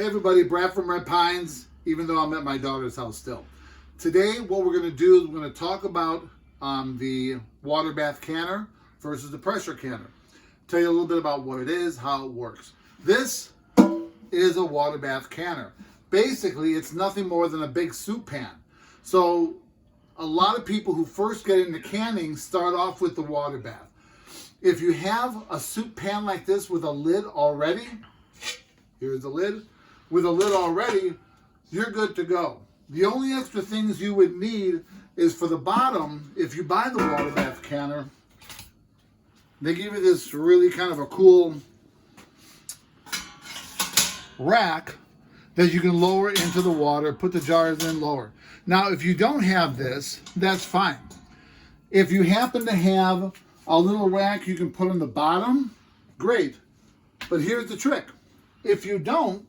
Hey everybody, Brad from Red Pines, even though I'm at my daughter's house still. Today what we're going to do is we're going to talk about the water bath canner versus the pressure canner. Tell you a little bit about what it is, how it works. This is a water bath canner. Basically, it's nothing more than a big soup pan. So a lot of people who first get into canning start off with the water bath. If you have a soup pan like this with a lid already, here's the lid. With a lid already, you're good to go. The only extra things you would need is for the bottom, if you buy the water bath canner, they give you this really kind of a cool rack that you can lower into the water, put the jars in lower. Now, if you don't have this, that's fine. If you happen to have a little rack you can put on the bottom, great. But here's the trick. If you don't,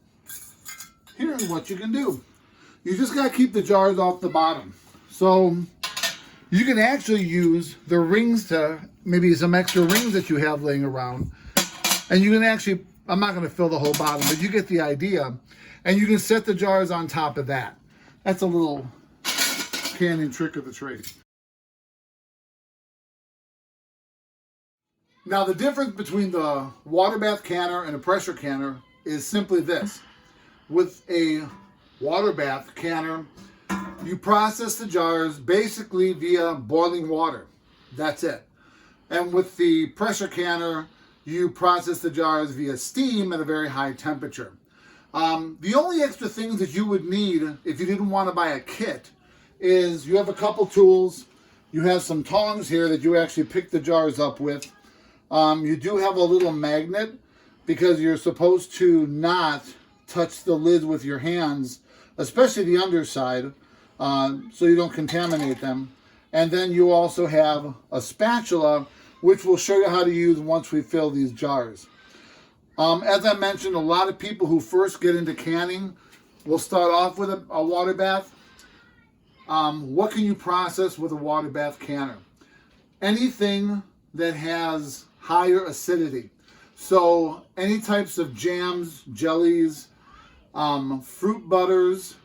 here's what you can do. You just got to keep the jars off the bottom. So you can actually use the rings to, maybe some extra rings that you have laying around. And you can actually, I'm not going to fill the whole bottom, but you get the idea. And you can set the jars on top of that. That's a little canning trick of the trade. Now the difference between the water bath canner and a pressure canner is simply this. With a water bath canner, you process the jars basically via boiling water. That's it. And with the pressure canner, you process the jars via steam at a very high temperature. The only extra things that you would need if you didn't want to buy a kit is you have a couple tools. You have some tongs here that you actually pick the jars up with. You do have a little magnet because you're supposed to not touch the lid with your hands, especially the underside, so you don't contaminate them. And then you also have a spatula, which we'll show you how to use once we fill these jars. As I mentioned, a lot of people who first get into canning will start off with a water bath. What can you process with a water bath canner? Anything that has higher acidity. So any types of jams, jellies, fruit butters,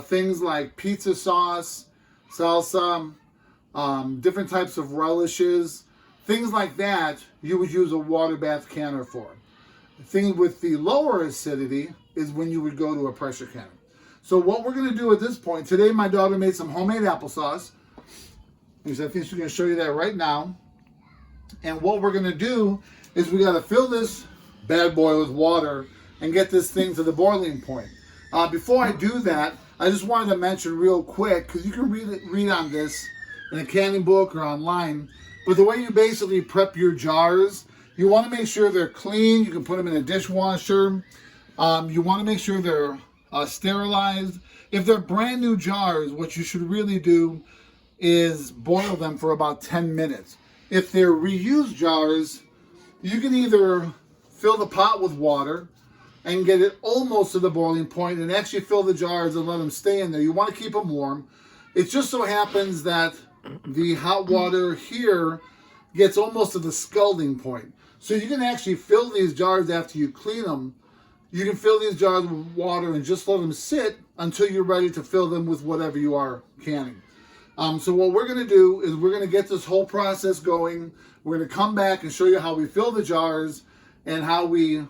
things like pizza sauce, salsa, different types of relishes, things like that, you would use a water bath canner for. The thing with the lower acidity is when you would go to a pressure canner. So what we're going to do at this point, today my daughter made some homemade applesauce. I think she's going to show you that right now. And what we're going to do is we got to fill this bad boy with water and get this thing to the boiling point. Before I do that, I just wanted to mention real quick, because you can read on this in a canning book or online, but the way you basically prep your jars, you want to make sure they're clean. You can put them in a dishwasher. You want to make sure they're sterilized. If they're brand new jars, what you should really do is boil them for about 10 minutes. If they're reused jars, you can either fill the pot with water and get it almost to the boiling point and actually fill the jars and let them stay in there. You want to keep them warm. It just so happens that the hot water here gets almost to the scalding point. So you can actually fill these jars after you clean them. You can fill these jars with water and just let them sit until you're ready to fill them with whatever you are canning. So what we're going to do is we're going to get this whole process going. We're going to come back and show you how we fill the jars and how we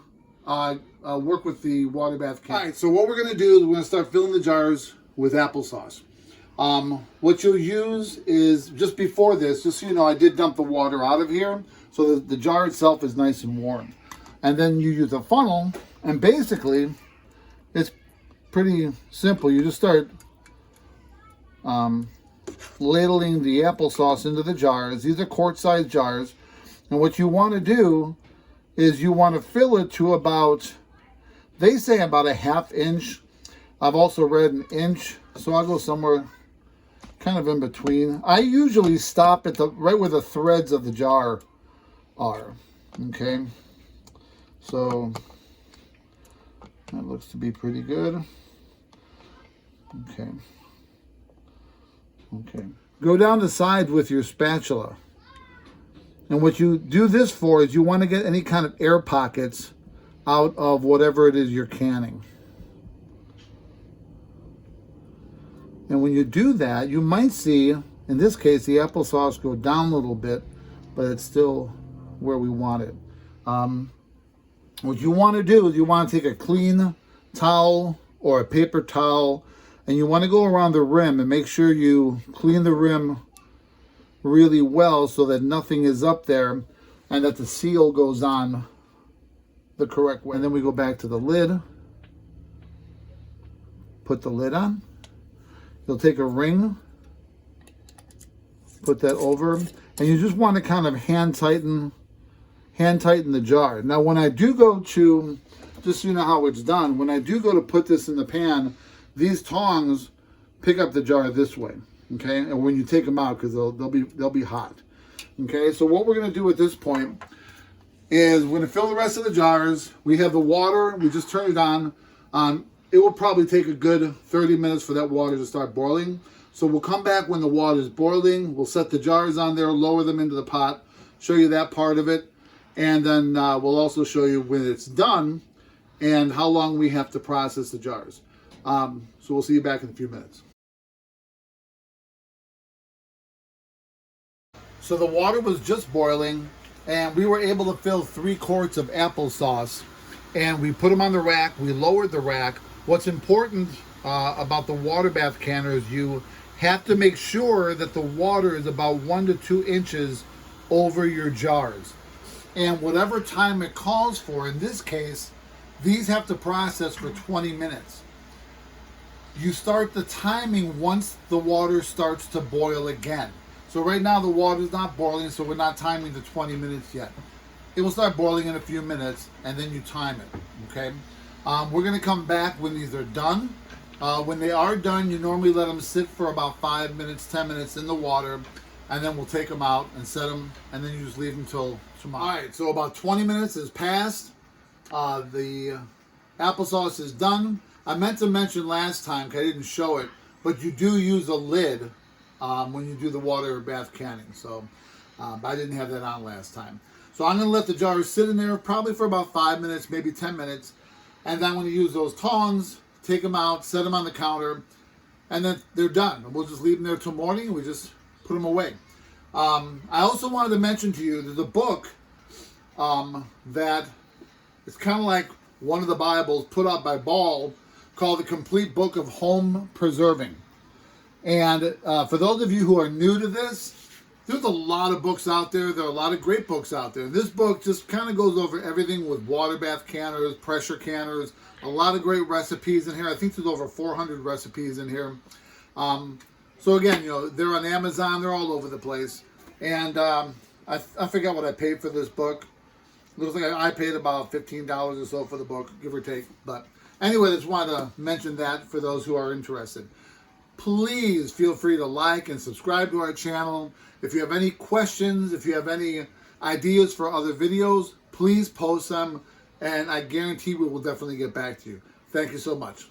work with the water bath canner. All right, so what we're going to do is we're going to start filling the jars with applesauce. What you'll use is, just before this, just so you know, I did dump the water out of here, so the jar itself is nice and warm. And then you use a funnel, and basically, it's pretty simple. You just start ladling the applesauce into the jars. These are quart-sized jars. And what you want to do is you want to fill it to about, they say about a ½ inch. I've also read an inch, so I'll go somewhere kind of in between. I usually stop at right where the threads of the jar are. Okay, so that looks to be pretty good. Okay. Go down the side with your spatula. And what you do this for is you want to get any kind of air pockets out of whatever it is you're canning. And when you do that, you might see, in this case, the applesauce go down a little bit, but it's still where we want it. What you want to do is you want to take a clean towel or a paper towel, and you want to go around the rim and make sure you clean the rim really well so that nothing is up there and that the seal goes on the correct way. And then we go back to the lid, put the lid on. You'll take a ring, put that over, and you just want to kind of hand tighten the jar. Now when I do go to, just so you know how it's done, when I do go to put this in the pan, these tongs pick up the jar this way, okay? And when you take them out, because they'll be hot. Okay, so what we're going to do at this point is we're going to fill the rest of the jars. We have the water, we just turn it on. It will probably take a good 30 minutes for that water to start boiling. So we'll come back when the water is boiling. We'll set the jars on there, lower them into the pot, show you that part of it. And then we'll also show you when it's done and how long we have to process the jars. So we'll see you back in a few minutes. So the water was just boiling, and we were able to fill 3 quarts of applesauce, and we put them on the rack. We lowered the rack. What's important about the water bath canner is you have to make sure that the water is about 1 to 2 inches over your jars. And whatever time it calls for, in this case, these have to process for 20 minutes. You start the timing once the water starts to boil again. So right now the water is not boiling, so we're not timing the 20 minutes yet. It will start boiling in a few minutes, and then you time it, okay? We're going to come back when these are done. When they are done, you normally let them sit for about 5 minutes, 10 minutes in the water, and then we'll take them out and set them, and then you just leave them until tomorrow. All right, so about 20 minutes has passed. The applesauce is done. I meant to mention last time, because I didn't show it, but you do use a lid when you do the water bath canning. So I didn't have that on last time. So I'm going to let the jars sit in there probably for about 5 minutes, maybe 10 minutes. And then when you use those tongs, take them out, set them on the counter, and then they're done. We'll just leave them there till morning, and we just put them away. I also wanted to mention to you, there's a book that it's kind of like one of the Bibles put out by Ball called The Complete Book of Home Preserving. And for those of you who are new to this, there's a lot of books out there. There are a lot of great books out there. This book just kind of goes over everything with water bath canners, pressure canners, a lot of great recipes in here. I think there's over 400 recipes in here. So again, you know, they're on Amazon. They're all over the place. And I forget what I paid for this book. Looks like I paid about $15 or so for the book, give or take. But anyway, just wanted to mention that for those who are interested. Please feel free to like and subscribe to our channel. If you have any questions, if you have any ideas for other videos, please post them, and I guarantee we will definitely get back to you. Thank you so much.